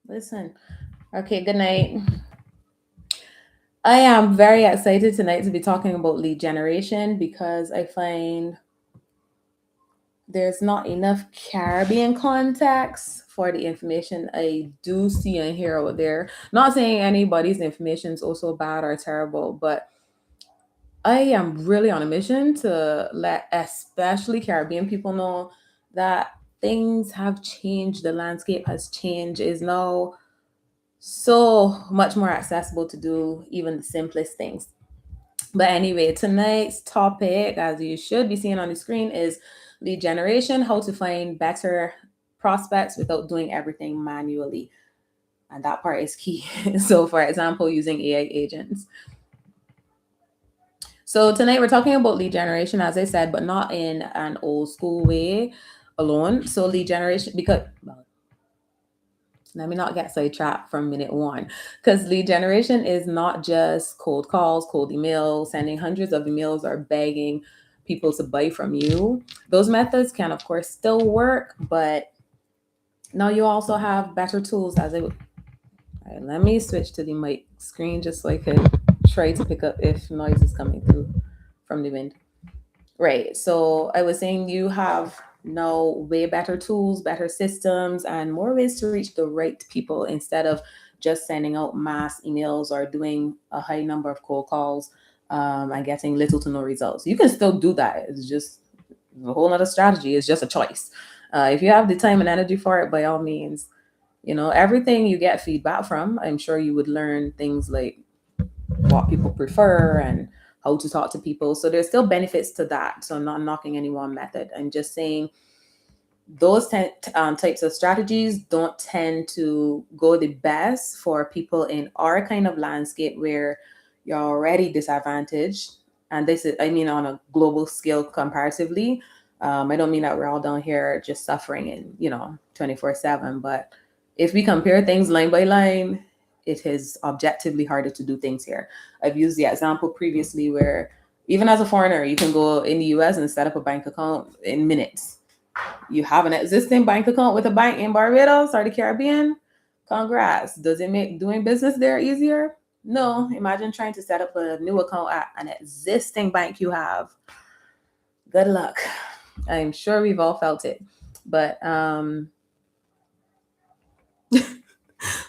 Listen. Okay, good night. I am very excited tonight to be talking about lead generation because I find there's not enough Caribbean context for the information I do see and hear out there. Not saying anybody's information is also bad or terrible, but I am really on a mission to let especially Caribbean people know that things have changed. The landscape has changed, is now so much more accessible to do even the simplest things. But anyway, tonight's topic, as you should be seeing on the screen, is lead generation, how to find better prospects without doing everything manually. And that part is key. So, for example, using AI agents. So, tonight we're talking about lead generation, as I said, but not in an old school way alone. So, lead generation, because well, let me not get sidetracked from minute one, because lead generation is not just cold calls, cold emails, sending hundreds of emails or begging people to buy from you. Those methods can, of course, still work, but now you also have better tools. As I would, all right, let me switch to the mic screen just so I could try to pick up if noise is coming through from the wind. Right. So I was saying you have now way better tools, better systems, and more ways to reach the right people instead of just sending out mass emails or doing a high number of cold calls and getting little to no results. You can still do that. It's just a whole other strategy. It's just a choice. If you have the time and energy for it, by all means, everything you get feedback from, I'm sure you would learn things like what people prefer and how to talk to people. So there's still benefits to that. So I'm not knocking any one method. I'm just saying those types of strategies don't tend to go the best for people in our kind of landscape where you're already disadvantaged. And this is, I mean, on a global scale comparatively. I don't mean that we're all down here just suffering and, 24/7. But if we compare things line by line, it is objectively harder to do things here. I've used the example previously where even as a foreigner, you can go in the US and set up a bank account in minutes. You have an existing bank account with a bank in Barbados or the Caribbean. Congrats. Does it make doing business there easier? No. Imagine trying to set up a new account at an existing bank you have. Good luck. I'm sure we've all felt it. But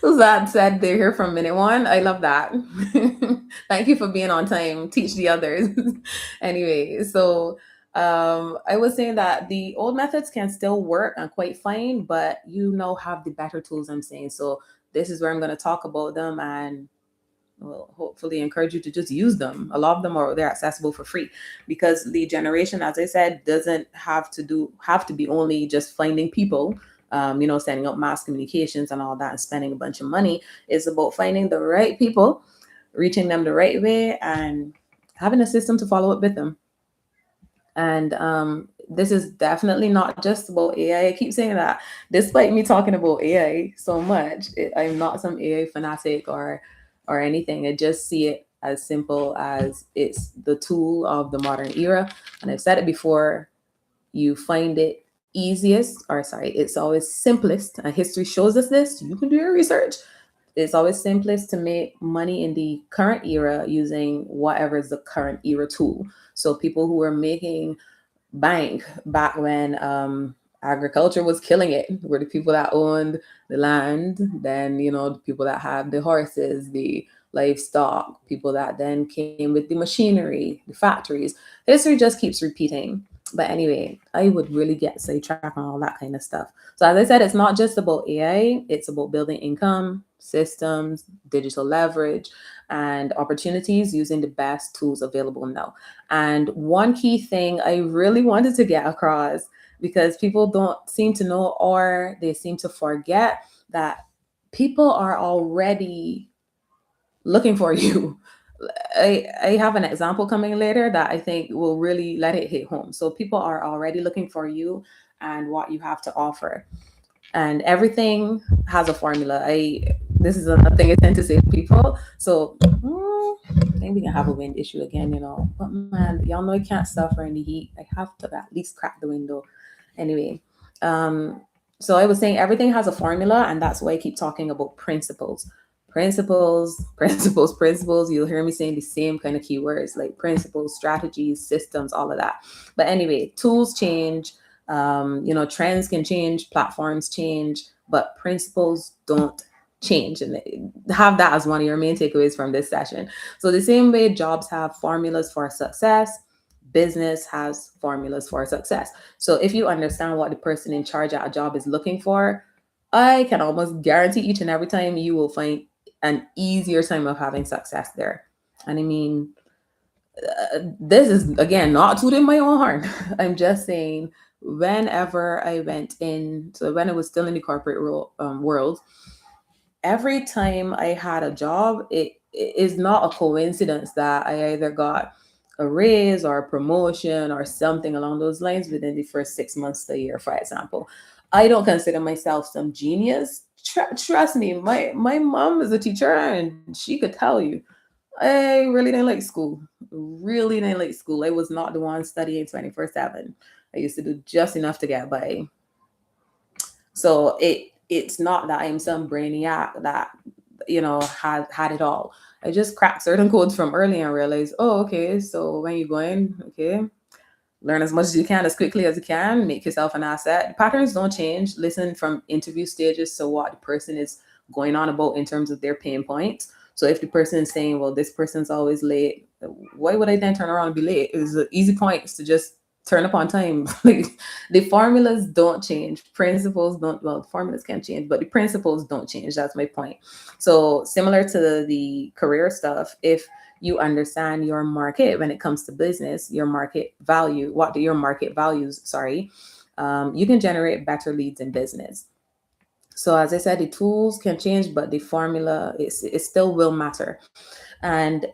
that said, they're here from minute one. I love that. Thank you for being on time. Teach the others. Anyway, so I was saying that the old methods can still work and quite fine, but you now have the better tools. I'm saying so. This is where I'm going to talk about them and will hopefully encourage you to just use them. A lot of them are they're accessible for free because lead generation, as I said, doesn't have to be only just finding people. Setting up mass communications and all that and spending a bunch of money. It's about finding the right people, reaching them the right way, and having a system to follow up with them. And this is definitely not just about AI. I keep saying that, despite me talking about AI so much, I'm not some AI fanatic or anything. I just see it as simple as it's the tool of the modern era. And I've said it before, you find it easiest, or sorry, it's always simplest. And history shows us this. You can do your research. It's always simplest to make money in the current era using whatever is the current era tool. So people who were making bank back when agriculture was killing it were the people that owned the land, then the people that had the horses, the livestock, people that then came with the machinery, the factories. History just keeps repeating. But anyway, I would really get sidetracked on all that kind of stuff. So as I said, it's not just about AI, it's about building income, systems, digital leverage, and opportunities using the best tools available now. And one key thing I really wanted to get across, because people don't seem to know or they seem to forget, that people are already looking for you. I have an example coming later that I think will really let it hit home. So people are already looking for you and what you have to offer. And everything has a formula. This is another thing I tend to say to people. So I think we can have a wind issue again. But man, y'all know I can't suffer in the heat. I have to at least crack the window. Anyway, um, So I was saying everything has a formula, and that's why I keep talking about principles. Principles, principles, principles. You'll hear me saying the same kind of keywords like principles, strategies, systems, all of that. But anyway, tools change. Trends can change, platforms change, but principles don't change. And have that as one of your main takeaways from this session. So the same way jobs have formulas for success, business has formulas for success. So if you understand what the person in charge at a job is looking for, I can almost guarantee each and every time you will find an easier time of having success there. And I mean, this is again not tooting my own horn. I'm just saying, whenever I went in, so when I was still in the corporate world, every time I had a job, it is not a coincidence that I either got a raise or a promotion or something along those lines within the first 6 months to a year, for example. I don't consider myself some genius. Trust me, my mom is a teacher and she could tell you I really didn't like school. Really didn't like school. I was not the one studying 24/7. I used to do just enough to get by. So it's not that I'm some brainiac that had it all. I just cracked certain codes from early and realized, oh, okay, so when you're going, okay, learn as much as you can as quickly as you can, make yourself an asset. The patterns don't change. Listen from interview stages to what the person is going on about in terms of their pain points. So if the person is saying, well, this person's always late, why would I then turn around and be late? It's an easy point to just turn up on time. Like the formulas don't change. Principles don't, well, formulas can change, but the principles don't change. That's my point. So similar to the career stuff, if you understand your market when it comes to business, your market value, what do your market values, sorry, you can generate better leads in business. So as I said, the tools can change, but the formula it still will matter. And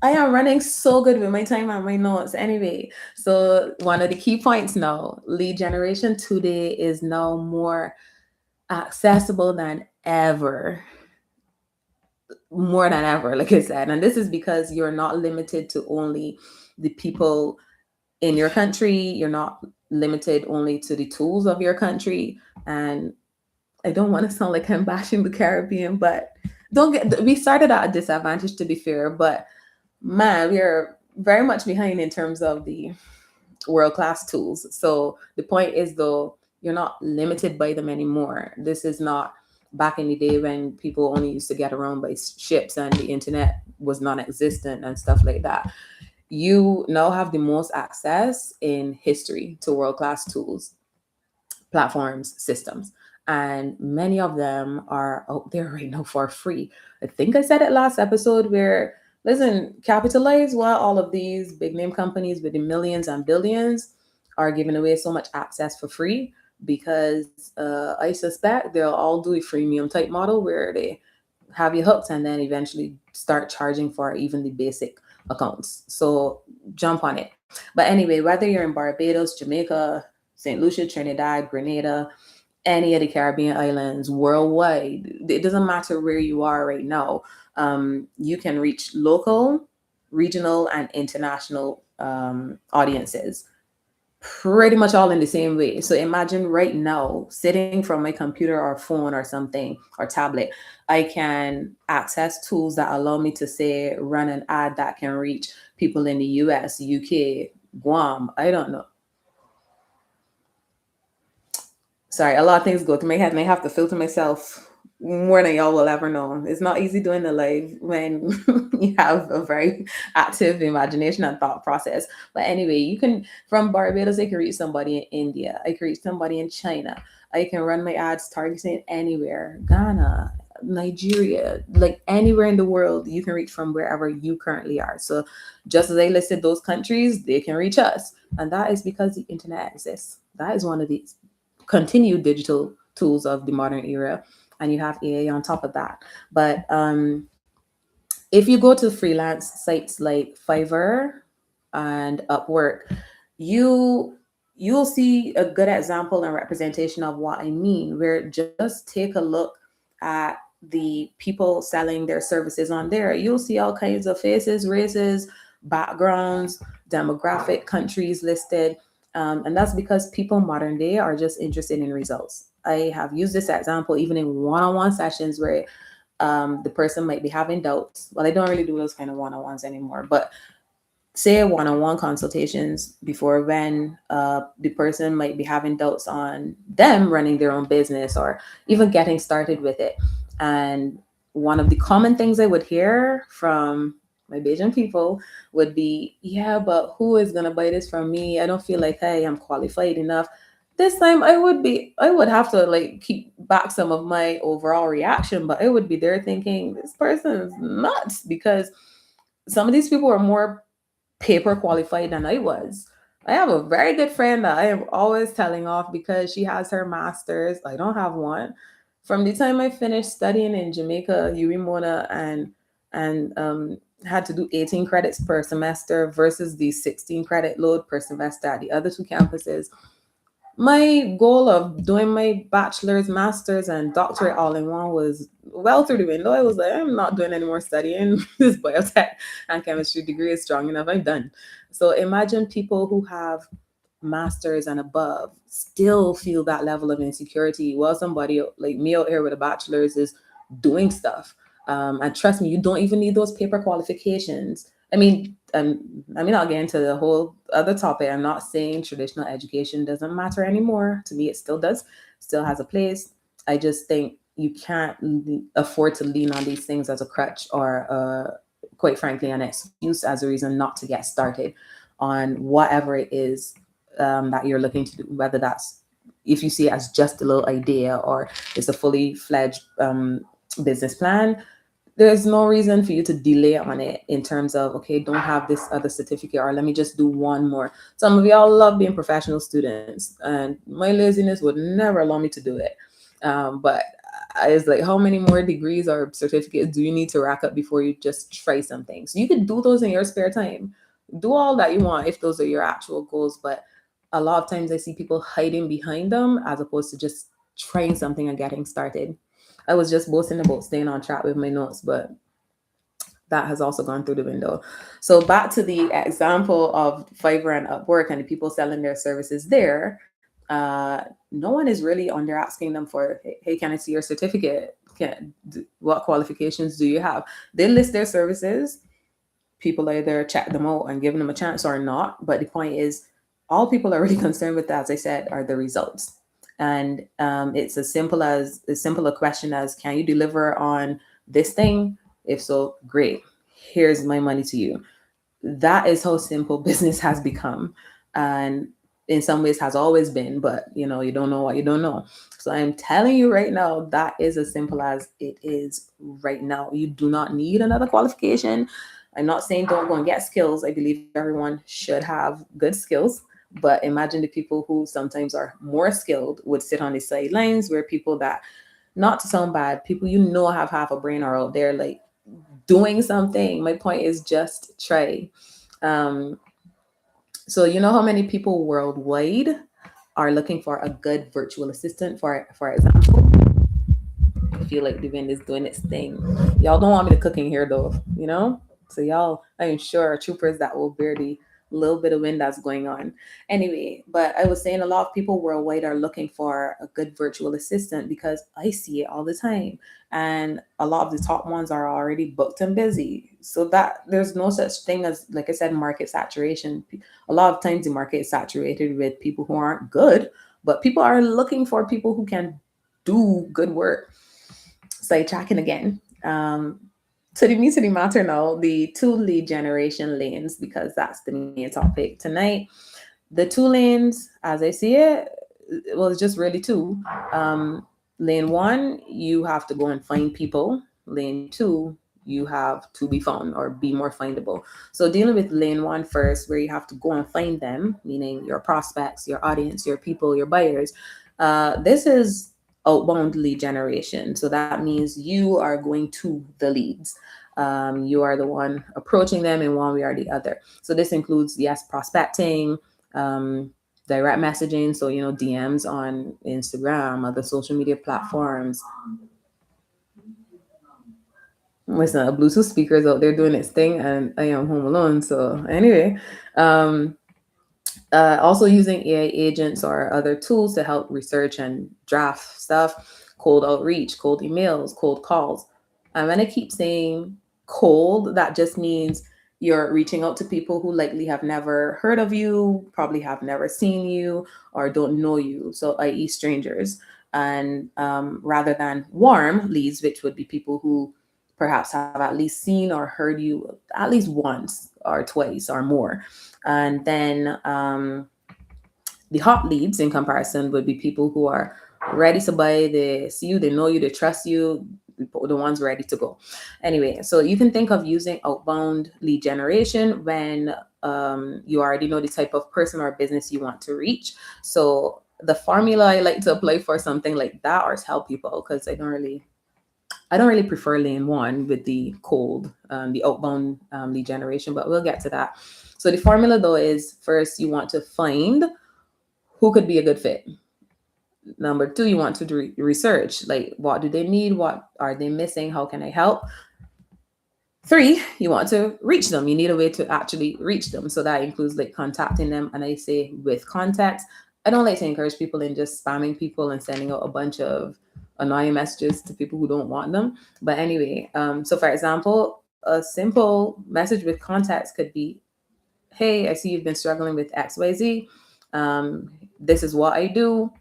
I am running so good with my time and my notes. Anyway, so one of the key points now, lead generation today is now more accessible than ever, more than ever, like I said. And this is because you're not limited to only the people in your country, you're not limited only to the tools of your country. And I don't want to sound like I'm bashing the Caribbean, but don't get, we started at a disadvantage, to be fair, but man, we are very much behind in terms of the world class tools. So the point is, though, you're not limited by them anymore. This is not back in the day when people only used to get around by ships and the internet was non-existent and stuff like that. You now have the most access in history to world class tools, platforms, systems. And many of them are out there right now for free. I think I said it last episode where, listen, capitalize while all of these big name companies with the millions and billions are giving away so much access for free, because I suspect they'll all do a freemium type model where they have you hooked and then eventually start charging for even the basic accounts. So jump on it. But anyway, whether you're in Barbados, Jamaica, St. Lucia, Trinidad, Grenada, any of the Caribbean islands, worldwide, it doesn't matter where you are right now. You can reach local, regional, and international audiences pretty much all in the same way. So imagine right now, sitting from my computer or phone or something or tablet, I can access tools that allow me to say run an ad that can reach people in the US, UK, Guam. I don't know. Sorry, a lot of things go through my head and I have to filter myself more than y'all will ever know. It's not easy doing the live when you have a very active imagination and thought process. But anyway, you can, from Barbados, I can reach somebody in India. I can reach somebody in China. I can run my ads targeting anywhere, Ghana, Nigeria, like anywhere in the world, you can reach from wherever you currently are. So just as I listed those countries, they can reach us. And that is because the internet exists. That is one of the continued digital tools of the modern era, and you have AI on top of that. But if you go to freelance sites like Fiverr and Upwork, you you'll see a good example and representation of what I mean, where just take a look at the people selling their services on there. You'll see all kinds of faces, races, backgrounds, demographic, countries listed. And that's because people modern day are just interested in results. I have used this example even in one-on-one sessions where the person might be having doubts. Well, I don't really do those kind of one-on-ones anymore, but say one-on-one consultations before when the person might be having doubts on them running their own business or even getting started with it. And one of the common things I would hear from my Bayesian people would be, yeah, but who is going to buy this from me? I don't feel like, hey, I'm qualified enough. This time I would have to like keep back some of my overall reaction, but I would be there thinking this person is nuts, because some of these people are more paper qualified than I was. I have a very good friend that I am always telling off because she has her master's. I don't have one. From the time I finished studying in Jamaica, Urimona, and had to do 18 credits per semester versus the 16 credit load per semester at the other two campuses, my goal of doing my bachelor's, master's, and doctorate all in one was well through the window. I was like, I'm not doing any more studying. This biotech and chemistry degree is strong enough. I'm done. So imagine people who have masters and above still feel that level of insecurity while somebody like me out here with a bachelor's is doing stuff. And trust me, you don't even need those paper qualifications. I mean, I'll get into the whole other topic. I'm not saying traditional education doesn't matter anymore. To me, it still does, still has a place. I just think you can't afford to lean on these things as a crutch or, quite frankly, an excuse as a reason not to get started on whatever it is that you're looking to do, whether that's if you see it as just a little idea or it's a fully fledged business plan. There's no reason for you to delay on it in terms of, okay, don't have this other certificate or let me just do one more. Some of y'all love being professional students and my laziness would never allow me to do it. But I was like, how many more degrees or certificates do you need to rack up before you just try something? So you could do those in your spare time, do all that you want if those are your actual goals. But a lot of times I see people hiding behind them as opposed to just trying something and getting started. I was just boasting about staying on track with my notes, but that has also gone through the window. So back to the example of Fiverr and Upwork and the people selling their services there. No one is really on there asking them for, hey, can I see your certificate? What qualifications do you have? They list their services. People either check them out and giving them a chance or not. But the point is, all people are really concerned with, as I said, are the results. And it's as simple a question as, can you deliver on this thing? If so, great. Here's my money to you. That is how simple business has become, and in some ways has always been. But you don't know what you don't know. So I'm telling you right now, that is as simple as it is right now. You do not need another qualification. I'm not saying don't go and get skills. I believe everyone should have good skills. But imagine the people who sometimes are more skilled would sit on the sidelines, where people that, not to sound bad, people have half a brain are out there like doing something. My point is just try. Um, so you know how many people worldwide are looking for a good virtual assistant, for example. I feel like the wind is doing its thing. Y'all don't want me to cook in here though, you know? So y'all, I am sure, are troopers that will bear the little bit of wind that's going on. Anyway, but I was saying a lot of people worldwide are looking for a good virtual assistant because I see it all the time. And a lot of the top ones are already booked and busy. So that there's no such thing as, like I said, market saturation. A lot of times the market is saturated with people who aren't good, but people are looking for people who can do good work. Sidetracking again. To the meat of the matter now, the two lead generation lanes, because that's the main topic tonight. The two lanes, as I see it, well, it's just really two. Lane one, you have to go and find people. Lane two, you have to be found or be more findable. So dealing with lane one first, where you have to go and find them, meaning your prospects, your audience, your people, your buyers. This is outbound lead generation. So that means you are going to the leads. You are the one approaching them in one way or the other. So this includes, yes, prospecting, direct messaging. So, DMs on Instagram, other social media platforms. Listen, a Bluetooth speakers out there doing its thing, and I am home alone. So anyway, um, Also using AI agents or other tools to help research and draft stuff, cold outreach, cold emails, cold calls. And when I keep saying cold, that just means you're reaching out to people who likely have never heard of you, probably have never seen you, or don't know you, so i.e., strangers. And rather than warm leads, which would be people who perhaps have at least seen or heard you at least once or twice or more. And then the hot leads in comparison would be people who are ready to buy, they see you, they know you, they trust you, the ones ready to go. Anyway, so you can think of using outbound lead generation when you already know the type of person or business you want to reach. So the formula I like to apply for something like that, or tell people, because I don't really prefer lane one with the cold, the outbound lead generation, but we'll get to that. So the formula though is, first you want to find who could be a good fit. Number two, you want to do research, like what do they need, what are they missing, how can I help. Three, you want to reach them. You need a way to actually reach them. So that includes like contacting them. And I say with context, I don't like to encourage people in just spamming people and sending out a bunch of annoying messages to people who don't want them. But anyway, so for example, a simple message with context could be, hey, I see you've been struggling with XYZ. This is what I do,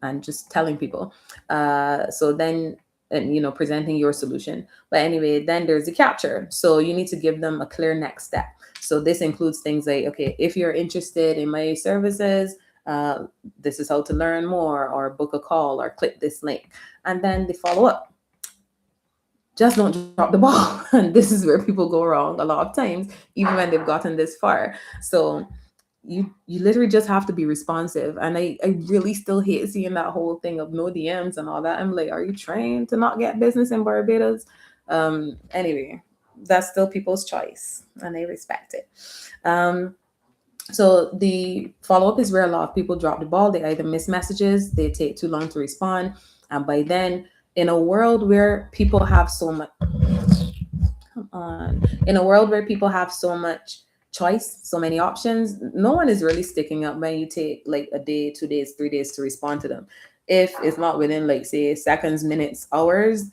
and just telling people. So then, and presenting your solution. But anyway, then there's the capture. So you need to give them a clear next step. So this includes things like, okay, if you're interested in my services, uh, this is how to learn more, or book a call, or click this link. And then the follow up. Just don't drop the ball. And this is where people go wrong a lot of times, even when they've gotten this far. So you literally just have to be responsive. And I really still hate seeing that whole thing of no DMs and all that. I'm like, are you trying to not get business in Barbados? Anyway, that's still people's choice, and I respect it. um so the follow-up is where a lot of people drop the ball. They either miss messages, they take too long to respond. And by then, in a world where people have so much in a world where people have so much choice, so many options, no one is really sticking up when you take like a day, 2 days, 3 days to respond to them. If it's not within, like, say, seconds, minutes, hours,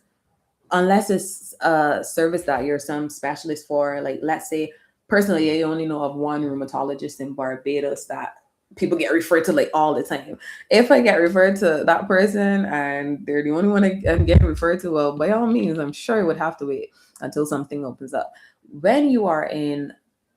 unless it's a service that you're some specialist for. Like, let's say, personally, I only know of one rheumatologist in Barbados that people get referred to like all the time. If I get referred to that person and they're the only one I'm getting referred to, well, by all means, I'm sure I would have to wait until something opens up. When you are in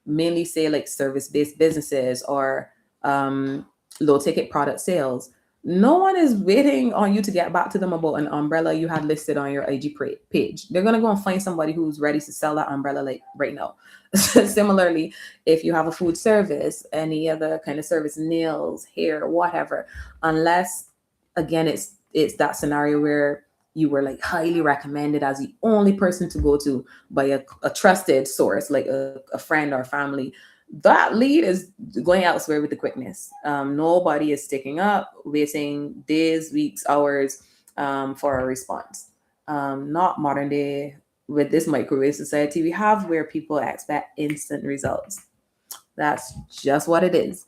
mainly, say, like service-based businesses or low ticket product sales, no one is waiting on you to get back to them about an umbrella you had listed on your IG page. They're gonna go and find somebody who's ready to sell that umbrella like right now. Similarly, if you have a food service, any other kind of service, nails, hair, whatever, unless, again, it's that scenario where you were like highly recommended as the only person to go to by a trusted source, like a friend or family, that lead is going elsewhere with the quickness. Nobody is sticking up, waiting days, weeks, hours for a response. Not modern day. With this microwave society we have, where people expect instant results. That's just what it is.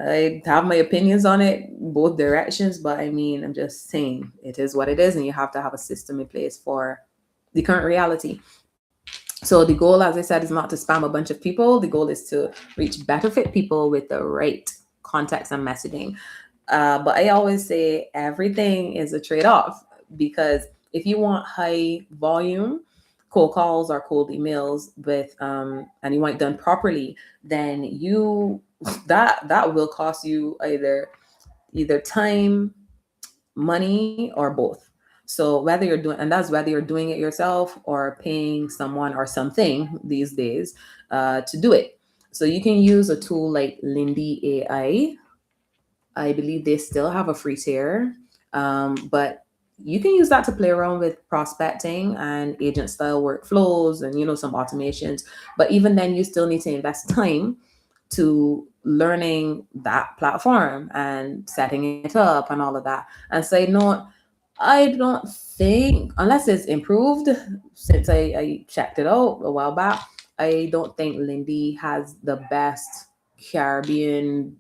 I have my opinions on it, both directions, but I mean, I'm just saying it is what it is, and you have to have a system in place for the current reality. So the goal, as I said, is not to spam a bunch of people. The goal is to reach better fit people with the right context and messaging. But I always say everything is a trade off, because if you want high volume cold calls or cold emails with and you want it done properly, then you that will cost you either time, money, or both. So whether you're doing, and that's whether you're doing it yourself or paying someone or something these days to do it. So you can use a tool like Lindy AI. I believe they still have a free tier, but you can use that to play around with prospecting and agent style workflows and some automations. But even then, you still need to invest time to learning that platform and setting it up and all of that. And say, no, I don't think, unless it's improved since I checked it out a while back, I don't think Lindy has the best Caribbean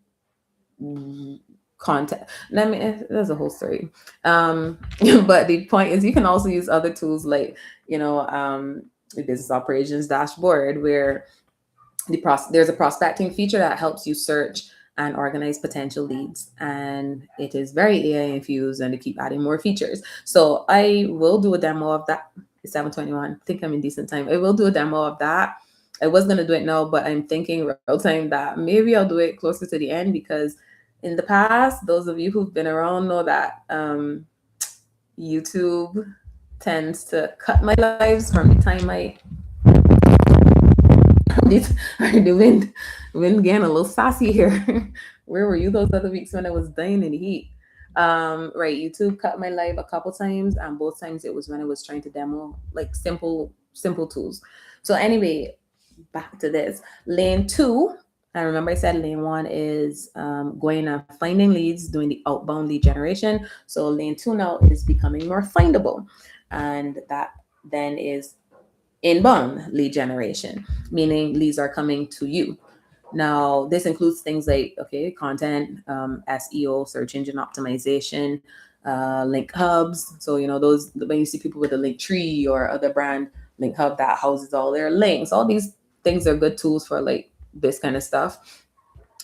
content. Let me. That's a whole story. Um, but the point is, you can also use other tools like the business operations dashboard, where there's a prospecting feature that helps you search and organize potential leads, and it is very AI infused, and they keep adding more features. So I will do a demo of that. It's 7:21. I think I'm in decent time. I will do a demo of that. I was gonna do it now, but I'm thinking real time that maybe I'll do it closer to the end, because in the past, those of you who've been around know that YouTube tends to cut my lives from the time I this the wind getting a little sassy here. Where were you those other weeks when I was dying in the heat? Right, YouTube cut my live a couple times, and both times it was when I was trying to demo like simple tools. So anyway, back to this. Lane two, I remember I said lane one is going and finding leads, doing the outbound lead generation. So lane two now is becoming more findable. And that then is inbound lead generation, meaning leads are coming to you. Now, this includes things like, okay, content, SEO, search engine optimization, link hubs. So, those, when you see people with a link tree or other brand link hub that houses all their links, all these things are good tools for like this kind of stuff.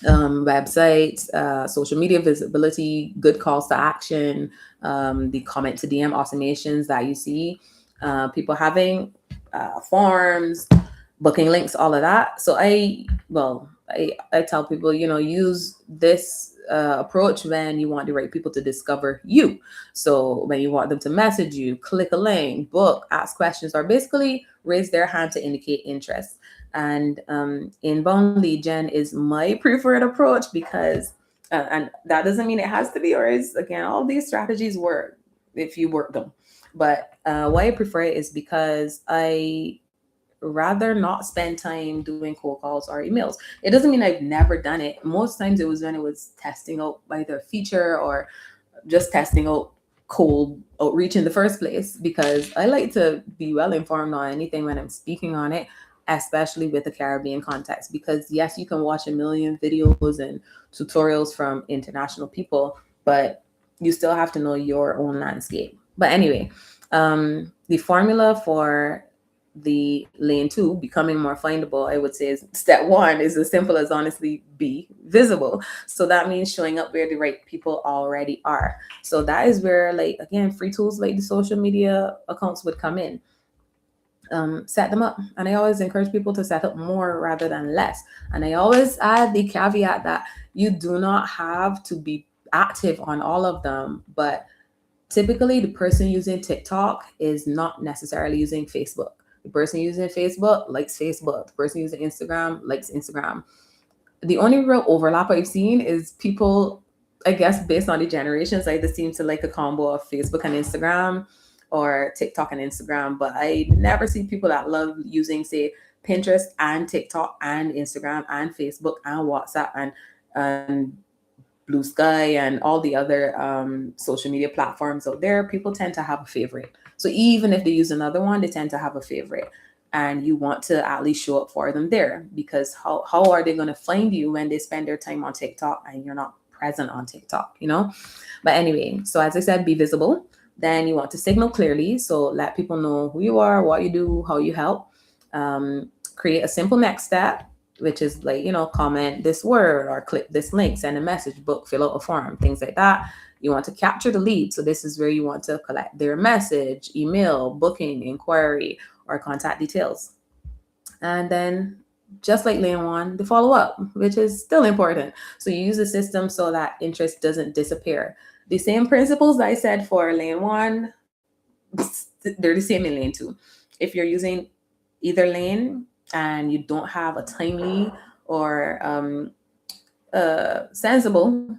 Websites, social media visibility, good calls to action, the comment to DM automations that you see, people having forms, booking links, all of that. So I tell people, use this approach when you want the right people to discover you. So when you want them to message you, click a link, book, ask questions, or basically raise their hand to indicate interest. And inbound lead gen is my preferred approach, because, and that doesn't mean it has to be yours. Again, all these strategies work if you work them. But why I prefer it is because I rather not spend time doing cold calls or emails. It doesn't mean I've never done it. Most times it was when it was testing out either a feature or just testing out cold outreach in the first place, because I like to be well informed on anything when I'm speaking on it, especially with the Caribbean context. Because yes, you can watch a million videos and tutorials from international people, but you still have to know your own landscape. But anyway, the formula for the lane two becoming more findable, I would say, is step one is as simple as honestly be visible. So that means showing up where the right people already are. So that is where, like, again, free tools like the social media accounts would come in. Set them up. And I always encourage people to set up more rather than less. And I always add the caveat that you do not have to be active on all of them, but typically the person using TikTok is not necessarily using Facebook. The person using Facebook likes Facebook. The person using Instagram likes Instagram. The only real overlap I've seen is people, I guess, based on the generations, either seem to like a combo of Facebook and Instagram or TikTok and Instagram. But I never see people that love using, say, Pinterest and TikTok and Instagram and Facebook and WhatsApp and Blue Sky and all the other social media platforms out there. People tend to have a favorite. So even if they use another one, they tend to have a favorite. And you want to at least show up for them there, because how are they going to find you when they spend their time on TikTok and you're not present on TikTok, But anyway, so as I said, be visible. Then you want to signal clearly. So let people know who you are, what you do, how you help. Create a simple next step, which is like, comment this word or click this link, send a message, book, fill out a form, things like that. You want to capture the lead. So this is where you want to collect their message, email, booking, inquiry, or contact details. And then just like lane one, the follow up, which is still important. So you use the system so that interest doesn't disappear. The same principles that I said for lane one, they're the same in lane two. If you're using either lane and you don't have a timely or sensible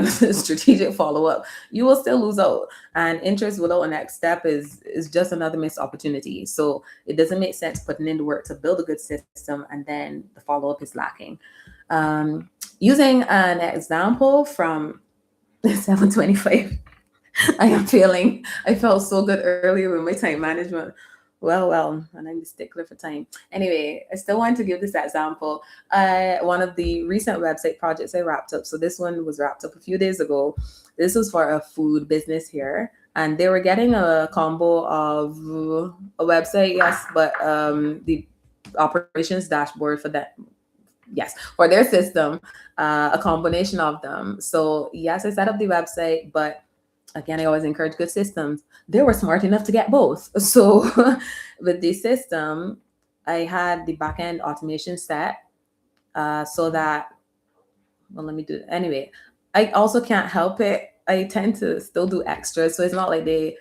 strategic follow-up, you will still lose out. And interest without a next step is just another missed opportunity. So it doesn't make sense putting in the work to build a good system and then the follow-up is lacking. Using an example from 725, I felt so good earlier with my time management. and I'm the stickler for time. Anyway, I still want to give this example. One of the recent website projects I wrapped up. So this one was wrapped up a few days ago. This was for a food business here, and they were getting a combo of a website, yes, but the operations dashboard for that, yes, for their system, a combination of them. So yes, I set up the website, but again, I always encourage good systems. They were smart enough to get both. So with the system, I had the backend automation set, so that, well, let me do it anyway. I also can't help it. I tend to still do extras, so it's not like they,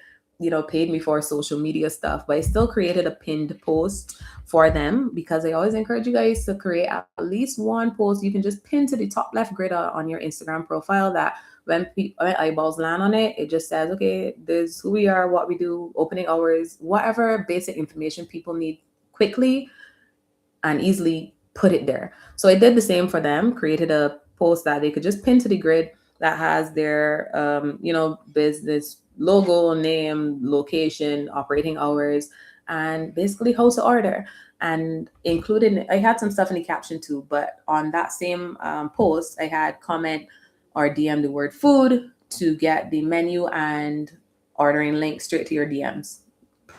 paid me for social media stuff, but I still created a pinned post for them because I always encourage you guys to create at least one post you can just pin to the top left grid on your Instagram profile, that when eyeballs land on it, it just says, okay, there's who we are, what we do, opening hours, whatever basic information people need quickly and easily put it there. So I did the same for them, created a post that they could just pin to the grid that has their, business logo, name, location, operating hours, and basically how to order. And included, I had some stuff in the caption too, but on that same post, I had comment or DM the word food to get the menu and ordering link straight to your DMs.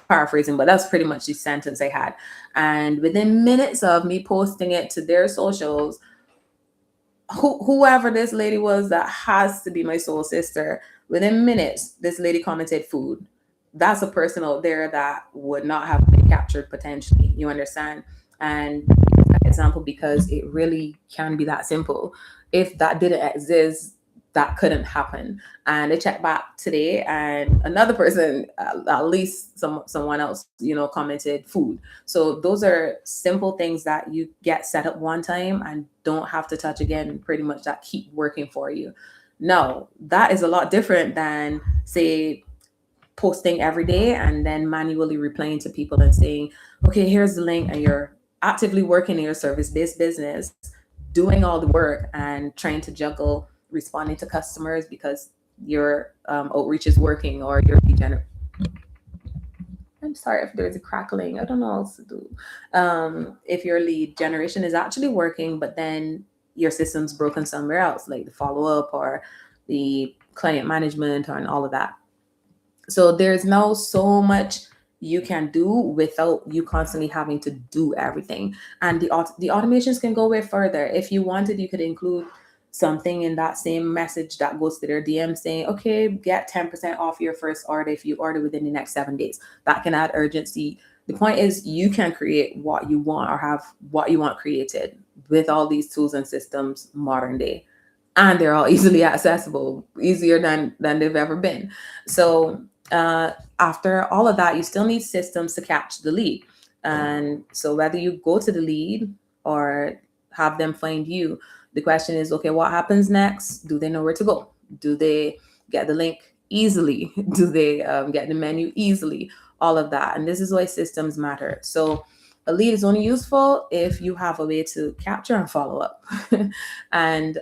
Paraphrasing, but that's pretty much the sentence I had. And within minutes of me posting it to their socials, whoever this lady was that has to be my soul sister, within minutes, this lady commented food. That's a person out there that would not have been captured potentially. You understand? And that example because it really can be that simple. If that didn't exist, that couldn't happen. And I checked back today, and another person, at least someone else, commented food. So those are simple things that you get set up one time and don't have to touch again. Pretty much that keep working for you. No, that is a lot different than say posting every day and then manually replying to people and saying, okay, here's the link, and you're actively working in your service-based business, doing all the work and trying to juggle responding to customers because your outreach is working or your lead I'm sorry if there's a crackling. I don't know what else to do. If your lead generation is actually working, but then your system's broken somewhere else, like the follow up or the client management and all of that. So there's now so much you can do without you constantly having to do everything. And the automations can go way further. If you wanted, you could include something in that same message that goes to their DM saying, okay, get 10% off your first order if you order within the next 7 days. That can add urgency. The point is you can create what you want or have what you want created with all these tools and systems modern day. And they're all easily accessible, easier than they've ever been. So after all of that, you still need systems to catch the lead. And so whether you go to the lead or have them find you, the question is, okay, what happens next? Do they know where to go? Do they get the link easily? Do they get the menu easily? All of that. And this is why systems matter. So a lead is only useful if you have a way to capture and follow up. And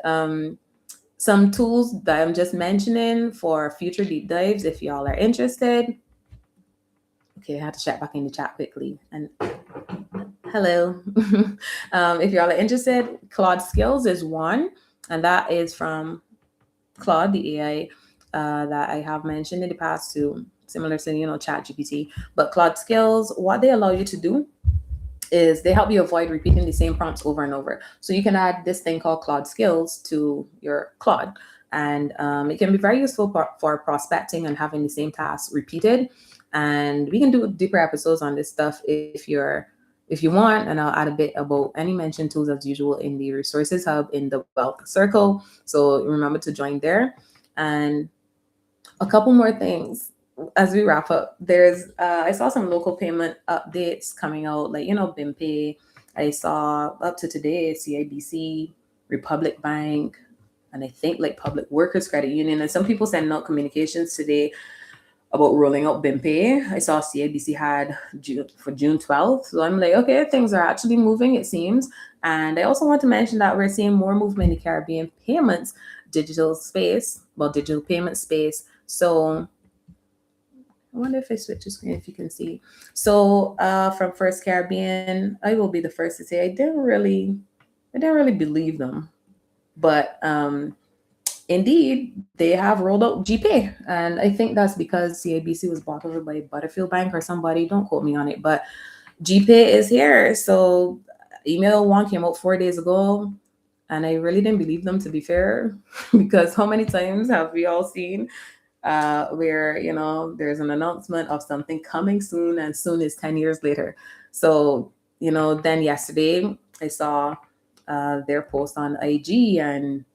some tools that I'm just mentioning for future deep dives, if y'all are interested. Okay, I had to check back in the chat quickly. And hello. If y'all are interested, Claude Skills is one, and that is from Claude, the AI that I have mentioned in the past too, similar to, ChatGPT. But Claude Skills, what they allow you to do is they help you avoid repeating the same prompts over and over. So you can add this thing called Claude Skills to your Claude, and it can be very useful for prospecting and having the same tasks repeated. And we can do deeper episodes on this stuff if you want, and I'll add a bit about any mentioned tools as usual in the resources hub in the Wealth Circle. So remember to join there. And a couple more things as we wrap up. There's I saw some local payment updates coming out, like BIMPay. I saw up to today CIBC, Republic Bank, and I think like Public Workers Credit Union. And some people sending out communications today about rolling out BIMPay. I saw CIBC had for June 12th. So I'm like, okay, things are actually moving, it seems. And I also want to mention that we're seeing more movement in the Caribbean payments, digital payment space. So I wonder if I switch the screen if you can see. So from First Caribbean, I will be the first to say I didn't really believe them. But indeed, they have rolled out GPay. And I think that's because CIBC was bought over by Butterfield Bank or somebody. Don't quote me on it. But GPay is here. So email one came out 4 days ago. And I really didn't believe them, to be fair, because how many times have we all seen where there's an announcement of something coming soon, and soon is 10 years later. So then yesterday I saw their post on IG and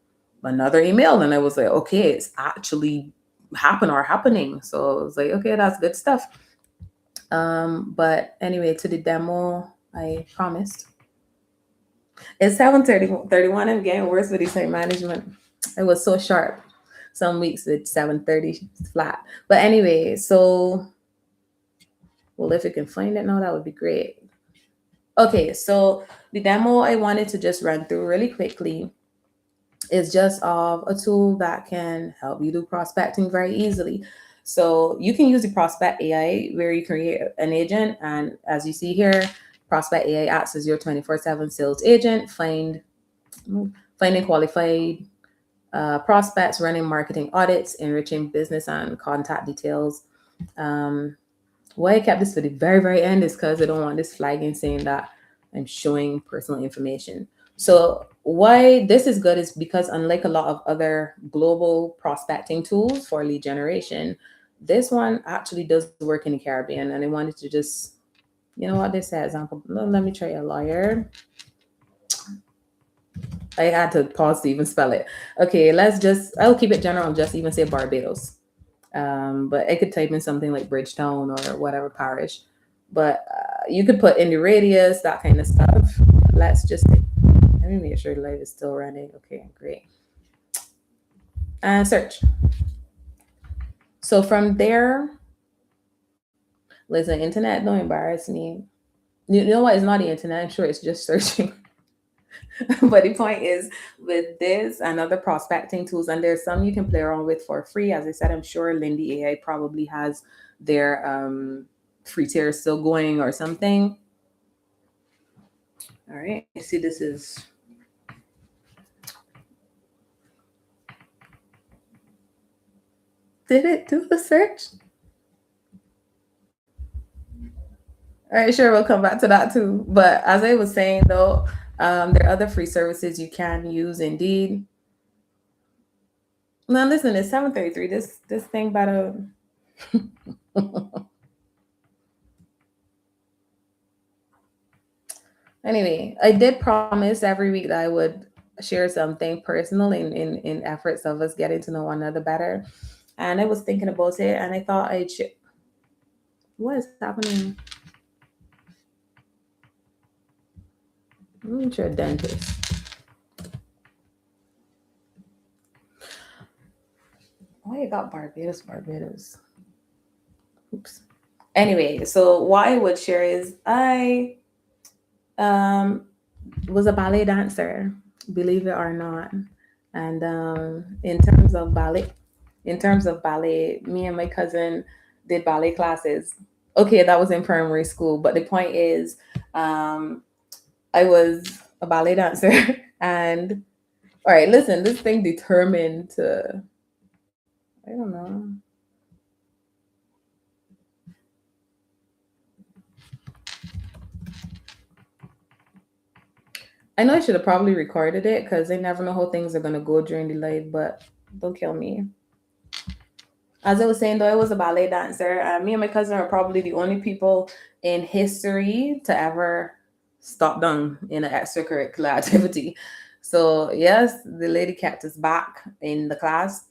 another email, and I was like, okay, it's actually happening. So I was like, okay, that's good stuff. But anyway, to the demo I promised. It's 7:31. I'm getting worse with the site management. It was so sharp. Some weeks it's 7:30 flat. But anyway, so well, if you can find it now, that would be great. Okay, so the demo I wanted to just run through really quickly is just of a tool that can help you do prospecting very easily. So you can use the Prospect AI where you create an agent, and as you see here, Prospect AI acts as your 24/7 sales agent, finding qualified prospects, running marketing audits, enriching business and contact details. Um, why I kept this for the very, very end is because I don't want this flagging saying that I'm showing personal information. So why this is good is because unlike a lot of other global prospecting tools for lead generation, this one actually does work in the Caribbean. And I wanted to just, what they say, example, let me try a lawyer. I had to pause to even spell it. Okay, I'll keep it general and just even say Barbados. But I could type in something like Bridgetown or whatever parish. But you could put in the radius, that kind of stuff. Let me make sure the live is still running. Okay, great. And search. So from there, listen, internet, don't embarrass me. You know what? It's not the internet. I'm sure it's just searching. But the point is, with this and other prospecting tools, and there's some you can play around with for free. As I said, I'm sure Lindy AI probably has their free tier still going or something. All right, I see this is. Did it do the search? All right, sure, we'll come back to that too. But as I was saying though, there are other free services you can use. Indeed. Now listen, it's 7:33. This thing about a. Anyway, I did promise every week that I would share something personal in efforts of us getting to know one another better. And I was thinking about it, and I thought I'd share. What is happening? I'm sure a dentist. Why you got Barbados? Oops. Anyway, so what I would share is I um was a ballet dancer, believe it or not. And in terms of ballet, me and my cousin did ballet classes. Okay, that was in primary school, but the point is, um, I was a ballet dancer, and all right, listen, this thing determined to, I don't know. I know I should have probably recorded it because I never know how things are gonna go during the live, but don't kill me. As I was saying, though, I was a ballet dancer. Me and my cousin are probably the only people in history to ever stop down in an extracurricular activity. So yes, the lady kept us back in the class.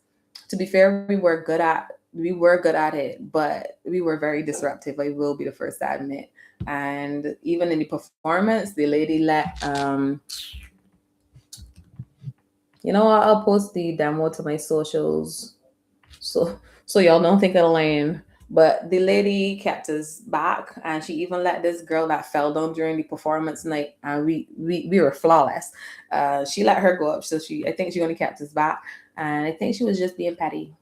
To be fair, we were good at it, but we were very disruptive. I will be the first to admit. And even in the performance, the lady let I'll post the demo to my socials so y'all don't think I'm lying. But the lady kept us back, and she even let this girl that fell down during the performance night, and we were flawless. She let her go up, so I think she only kept us back, and I think she was just being petty.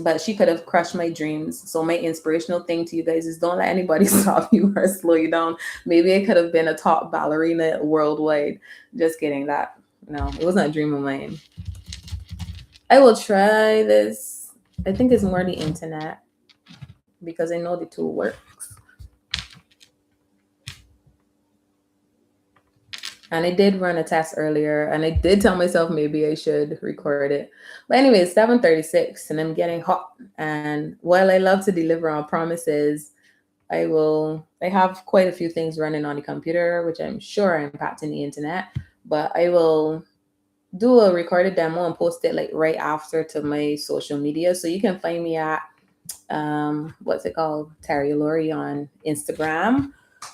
but she could have crushed my dreams. So my inspirational thing to you guys is don't let anybody stop you or slow you down. Maybe I could have been a top ballerina worldwide. Just kidding. That no, it wasn't a dream of mine. I will try this. I think it's more the internet because I know the tool works. And I did run a test earlier, and I did tell myself maybe I should record it. But anyway, it's 7:36, and I'm getting hot. And while I love to deliver on promises, I have quite a few things running on the computer, which I'm sure are impacting the internet. But I will do a recorded demo and post it like right after to my social media. So you can find me at what's it called? Teri Allori on Instagram.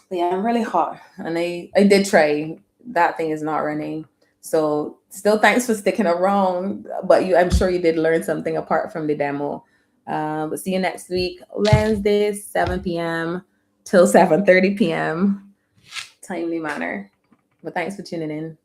But yeah, I'm really hot. And I did try. That thing is not running. So still thanks for sticking around. But I'm sure you did learn something apart from the demo. But see you next week, Wednesday, 7 p.m. till 7:30 p.m. timely manner. But thanks for tuning in.